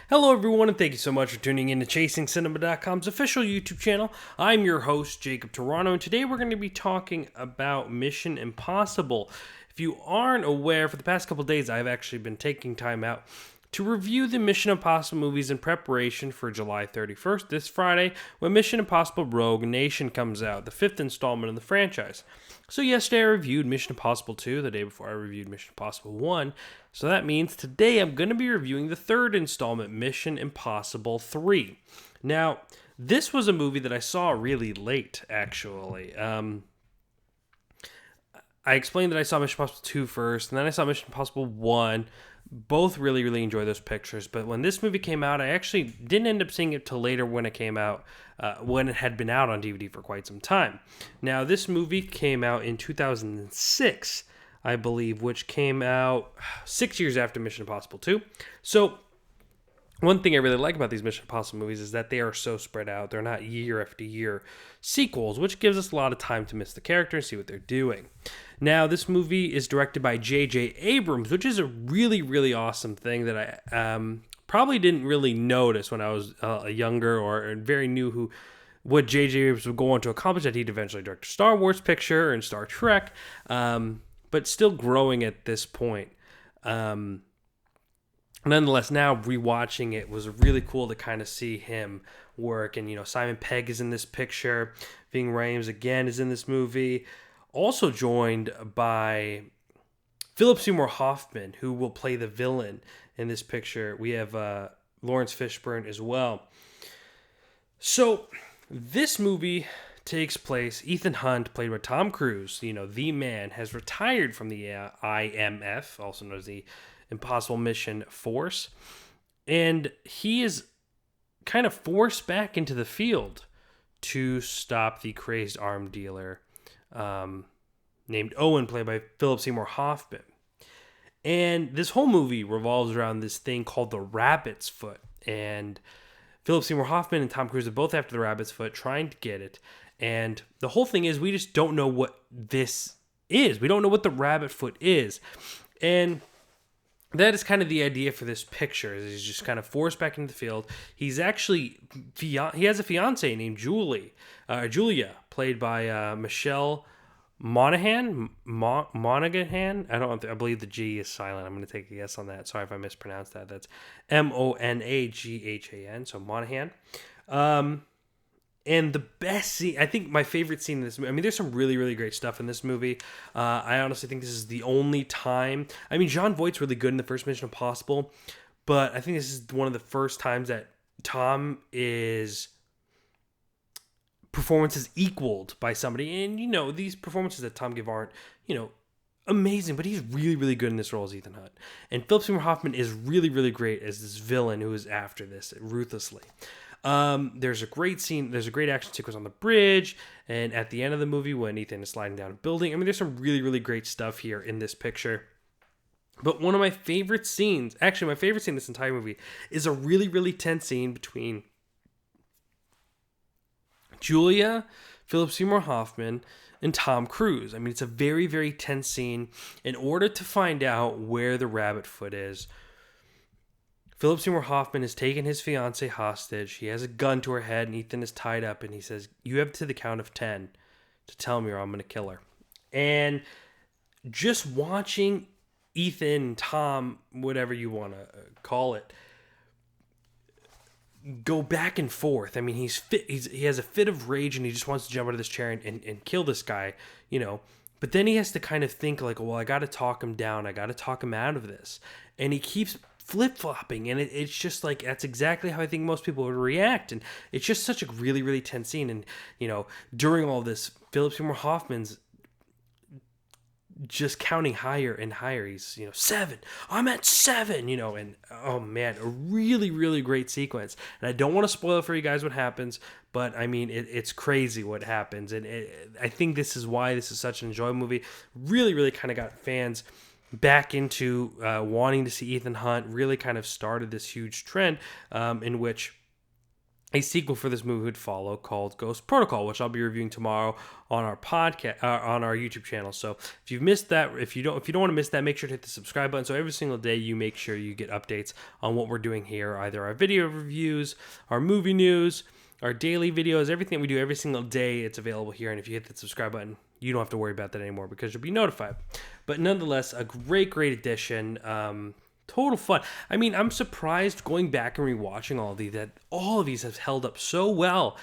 Hello, everyone, and thank you so much for tuning in to ChasingCinema.com's official YouTube channel. I'm your host, Jacob Toronto, and today we're going to be talking about Mission Impossible. If you aren't aware, for the past couple days, I've actually been taking time out to review the Mission Impossible movies in preparation for July 31st, this Friday, when Mission Impossible Rogue Nation comes out, the fifth installment in the franchise. So yesterday I reviewed Mission Impossible 2, the day before I reviewed Mission Impossible 1. So that means today I'm going to be reviewing the third installment, Mission Impossible 3. Now, this was a movie that I saw really late, actually. I explained that I saw Mission Impossible 2 first, and then I saw Mission Impossible 1. Both really enjoy those pictures, but when this movie came out, I actually didn't end up seeing it till later when it came out, when it had been out on DVD for quite some time. Now, this movie came out in 2006, I believe, which came out 6 years after Mission Impossible 2. So, one thing I really like about these Mission Impossible movies is that they are so spread out. They're not year after year sequels, which gives us a lot of time to miss the character and see what they're doing. Now, this movie is directed by J.J. Abrams, which is a really awesome thing that I probably didn't really notice when I was younger or very new what J.J. Abrams would go on to accomplish, that he'd eventually direct a Star Wars picture and Star Trek, but still growing at this point. Nonetheless, now rewatching it was really cool to kind of see him work. And, Simon Pegg is in this picture. Ving Rhames, again, is in this movie. Also joined by Philip Seymour Hoffman, who will play the villain in this picture. We have Lawrence Fishburne as well. So, this movie takes place, Ethan Hunt, played by Tom Cruise, the man, has retired from the IMF, also known as the Impossible Mission Force, and he is kind of forced back into the field to stop the crazed arm dealer named Owen, played by Philip Seymour Hoffman. And this whole movie revolves around this thing called the Rabbit's Foot, and Philip Seymour Hoffman and Tom Cruise are both after the Rabbit's Foot, trying to get it. And the whole thing is, we just don't know what this is. We don't know what the Rabbit Foot is. And that is kind of the idea for this picture. Is he's just kind of forced back into the field. He's actually he has a fiance named Julia, played by Michelle Monaghan. Monaghan. I believe the G is silent. I'm going to take a guess on that. Sorry if I mispronounced that. That's Monaghan. So Monaghan. And the best scene, I think my favorite scene in this movie, there's some really great stuff in this movie. I honestly think this is the only time, Jon Voight's really good in the first Mission Impossible, but I think this is one of the first times that Tom is performances equaled by somebody. And, these performances that Tom gives aren't, amazing, but he's really good in this role as Ethan Hunt. And Philip Seymour Hoffman is really great as this villain who is after this ruthlessly. There's a great scene, there's a great action sequence on the bridge, and at the end of the movie when Ethan is sliding down a building. There's some really great stuff here in this picture. But one of my favorite scenes, actually my favorite scene in this entire movie, is a really tense scene between Julia, Philip Seymour Hoffman, and Tom Cruise. It's a very tense scene. In order to find out where the Rabbit Foot is, Philip Seymour Hoffman has taken his fiancée hostage. He has a gun to her head, and Ethan is tied up, and he says, "You have to the count of 10 to tell me or I'm going to kill her." And just watching Ethan, Tom, whatever you want to call it, go back and forth. He has a fit of rage, and he just wants to jump out of this chair and kill this guy, But then he has to kind of think like, well, I got to talk him down. I got to talk him out of this. And he keeps flip-flopping, and it's just like, that's exactly how I think most people would react. And it's just such a really tense scene. And during all this, Philip Seymour Hoffman's just counting higher and higher. He's 7, I'm at 7, and oh man, a really great sequence. And I don't want to spoil for you guys what happens, but it's crazy what happens. And I think this is why this is such an enjoyable movie. Really kind of got fans back into wanting to see Ethan Hunt. Really kind of started this huge trend in which a sequel for this movie would follow called Ghost Protocol, which I'll be reviewing tomorrow on our podcast, on our YouTube channel. So if you've missed that, if you don't want to miss that, make sure to hit the subscribe button. So every single day you make sure you get updates on what we're doing here, either our video reviews, our movie news, our daily videos, everything we do every single day. It's available here, and if you hit the subscribe button, you don't have to worry about that anymore because you'll be notified. But nonetheless, a great addition. Total fun. I mean, I'm surprised going back and rewatching all of these that all of these have held up so well,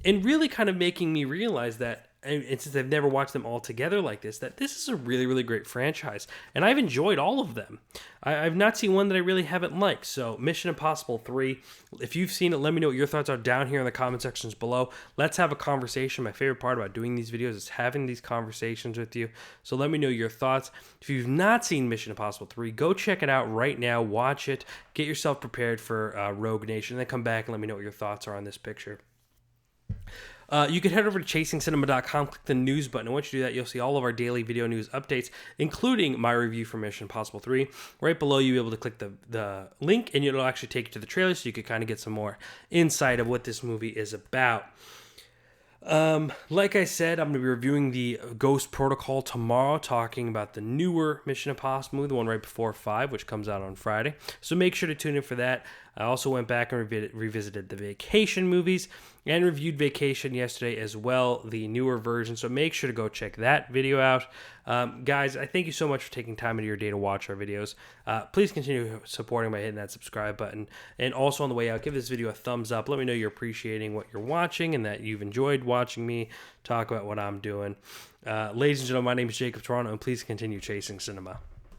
and really kind of making me realize that, and since I've never watched them all together like this, that this is a really, really great franchise, and I've enjoyed all of them. I've not seen one that I really haven't liked. So Mission Impossible 3, if you've seen it, let me know what your thoughts are down here in the comment sections below. Let's have a conversation. My favorite part about doing these videos is having these conversations with you. So let me know your thoughts. If you've not seen Mission Impossible 3, go check it out right now. Watch it. Get yourself prepared for Rogue Nation. Then come back and let me know what your thoughts are on this picture. You can head over to chasingcinema.com, click the news button, and once you do that, you'll see all of our daily video news updates, including my review for Mission Impossible 3. Right below, you'll be able to click the link, and it'll actually take you to the trailer, so you can kind of get some more insight of what this movie is about. Like I said, I'm going to be reviewing the Ghost Protocol tomorrow, talking about the newer Mission Impossible movie, the one right before 5, which comes out on Friday. So make sure to tune in for that. I also went back and revisited the Vacation movies and reviewed Vacation yesterday as well, the newer version. So make sure to go check that video out. Guys, I thank you so much for taking time into your day to watch our videos. Please continue supporting by hitting that subscribe button. And also on the way out, give this video a thumbs up. Let me know you're appreciating what you're watching and that you've enjoyed watching me talk about what I'm doing. Ladies and gentlemen, my name is Jacob Toronto, and please continue chasing cinema.